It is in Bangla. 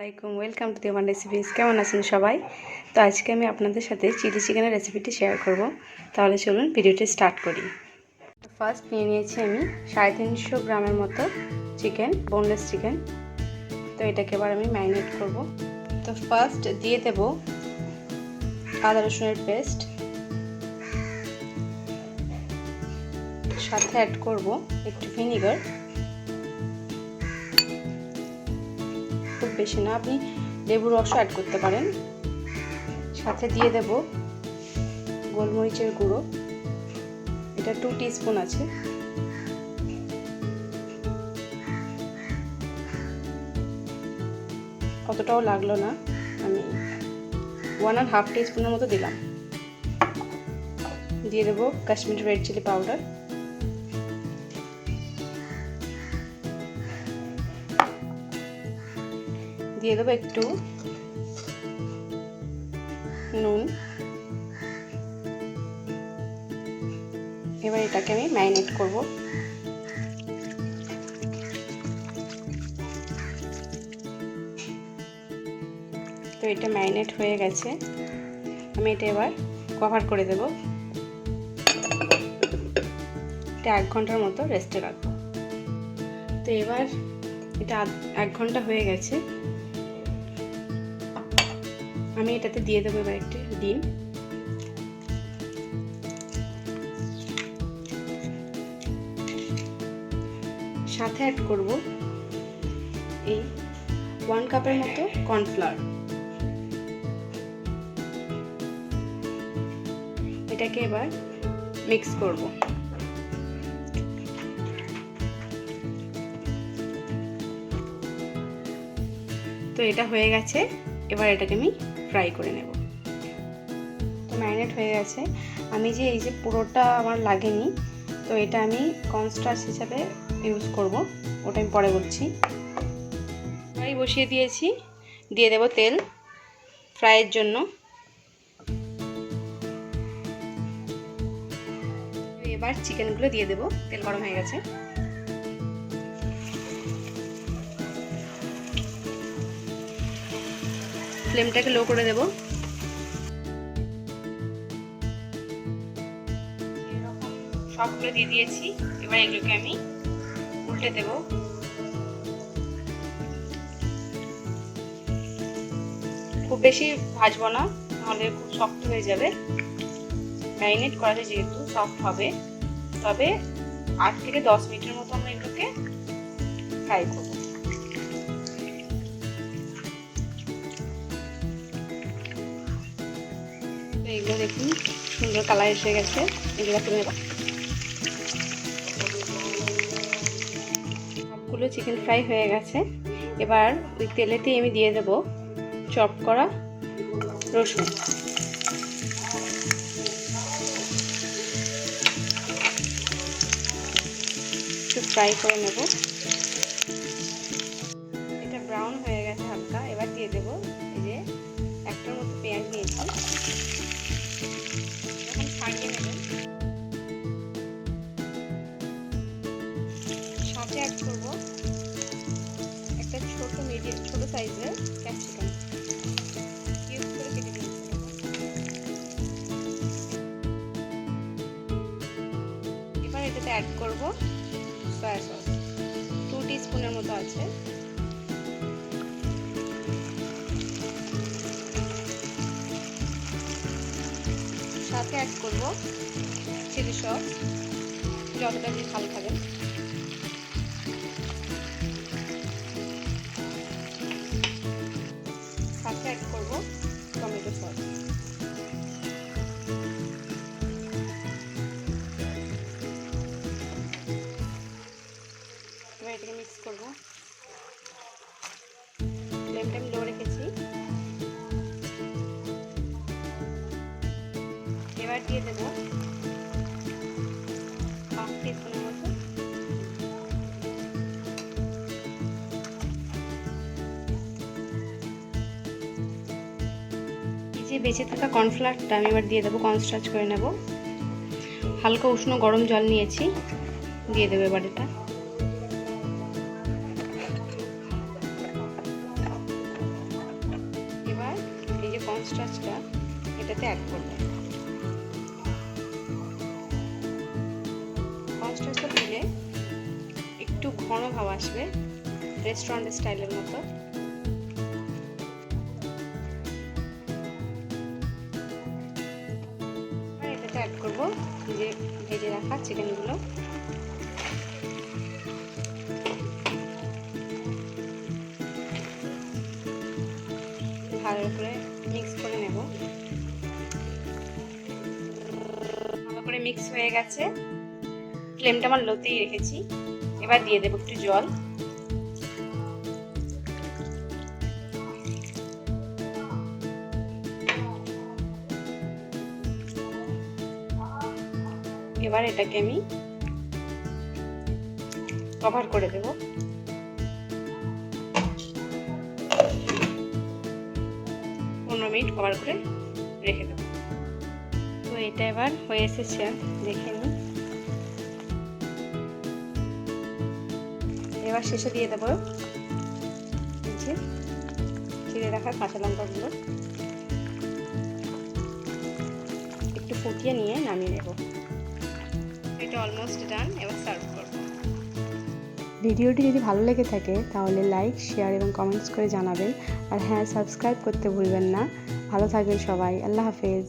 আসসালামাইকুম, ওয়েলকাম টু দেওয়ান রেসিপিস। কেমন আছেন সবাই? তো আজকে আমি আপনাদের সাথে চিলি চিকেনের রেসিপিটি শেয়ার করব। তাহলে চলুন ভিডিওটি স্টার্ট করি। ফার্স্ট নিয়ে নিয়েছি আমি 350 গ্রামের মতো চিকেন, বোনলেস চিকেন। তো এটাকে এবার আমি ম্যারিনেট করব। তো ফার্স্ট দিয়ে দেব আদা রসুনের পেস্ট, সাথে অ্যাড করব একটু ভিনিগার, খুব বেশি না, আপনি লেবুর রসও অ্যাড করতে পারেন। সাথে দিয়ে দেব গোলমরিচের গুঁড়ো, এটা 2 টিস্পুন আছে। অতটাও লাগলো না, আমি 1.5 টিস্পুনের মতো দিলাম। দিয়ে দেব কাশ্মীরি রেড চিলি পাউডার, দিয়ে দেবো একটু নুন। এবার এটাকে আমি ম্যারিনেট করব। তো এটা ম্যারিনেট হয়ে গেছে, আমি এটা এবার কভার করে দেব। এটা 1 ঘন্টার মতো রেস্টে রাখবো। তো এবার এটা 1 ঘন্টা হয়ে গেছে, আমি এটাতে দিয়ে দেবো এবার একটি ডিম। সাথে অ্যাড করব এই 1 কাপের মতো কর্নফ্লাওয়ার। এটাকে এবার মিক্স করব। তো এটা হয়ে গেছে, এবার এটাকে আমি ফ্রাই করে নেব। তো ম্যারিনেট হয়ে গেছে, আমি যে এই যে পুরোটা আমার লাগেনি, তো এটা আমি কর্নস্টার্চ হিসাবে ইউজ করব, ওটা আমি পরে বলছি। ফ্রাই বসিয়ে দিয়েছি, দিয়ে দেব তেল ফ্রাইয়ের জন্য। এবার চিকেনগুলো দিয়ে দেব, তেল গরম হয়ে গেছে। ফ্লেমটাকে লো করে দেব। সবগুলো দিয়ে দিয়েছি, এবার এগুলোকে আমি উল্টে দেব। খুব বেশি ভাজবো না, নাহলে খুব শক্ত হয়ে যাবে। ম্যারিনেট করাতে যেহেতু সফট হবে, তবে 8 থেকে 10 মিনিটের মতো আমরা এগুলোকে ফ্রাই করব। তো এগুলো দেখুন সুন্দর কালার এসে গেছে, এগুলো তুলে নেব। সবগুলো চিকেন ফ্রাই হয়ে গেছে, এবার ওই তেলেতে আমি দিয়ে দেব চপ করা রসুন। একটু ফ্রাই করে নেব। এটা ব্রাউন হয়ে গেছে হালকা, এবার দিয়ে দেব এই যে একটার মতো পেঁয়াজ নিয়েছি, এখন ছাড়িয়ে নেবেন। সাথে অ্যাড করব একটা ছোট সাইজের ক্যাপসিকাম, কিউব করে কেটে নিয়েছি। এবার এটাতে অ্যাড করব সয়া সস, 2 টিস্পুনের মতো আছে। সাথে অ্যাড করব চিলি সস, যতটা দিয়ে ঝাল খাবেন। সাথে অ্যাড করব টমেটো সস। এবার এটাকে মিক্স করব। ফ্লেমটা আমি লো রেখেছি। এবার দিয়ে দেব 1/2 টিস্পুনের মতো যে বেঁচে থাকা কর্নফ্লাওয়ারটা আমি এবার দিয়ে দেবো, কর্নস্টার্চ করে নেব। হালকা উষ্ণ গরম জল নিয়েছি, দিয়ে দেবো এবার এটা। কর্নস্টার্চটা এটাতে অ্যাড করব। কর্নস্টার্চটা দিলে একটু ঘন ভাব আসবে, রেস্টুরেন্ট স্টাইলের মতো। আর এটাতে অ্যাড করব যে ভেজে রাখা চিকেনগুলো। ভালো করে মিক্স করে নেব। ভালো করে মিক্স হয়ে গেছে, ফ্লেমটা আমার লোতেই রেখেছি। এবার দিয়ে দেবো একটু জল। এবার এটাকে আমি কভার করে দেব। 15 মিনিট কভার করে রেখে দেব। তো এটা এবার হয়ে এসেছে, দেখে নিই। এবার শেষে দিয়ে দেবো চিড়ে রাখা কাঁচা লঙ্কাগুলো, একটু ফুটিয়ে নিয়ে নামিয়ে নেব। এটা অলমোস্ট ডান, এবার সার্ভ করব। ভিডিওটি যদি ভালো লেগে থাকে তাহলে লাইক, শেয়ার এবং কমেন্টস করে জানাবেন। আর হ্যাঁ, সাবস্ক্রাইব করতে ভুলবেন না। ভালো থাকবেন সবাই, আল্লাহ হাফেজ।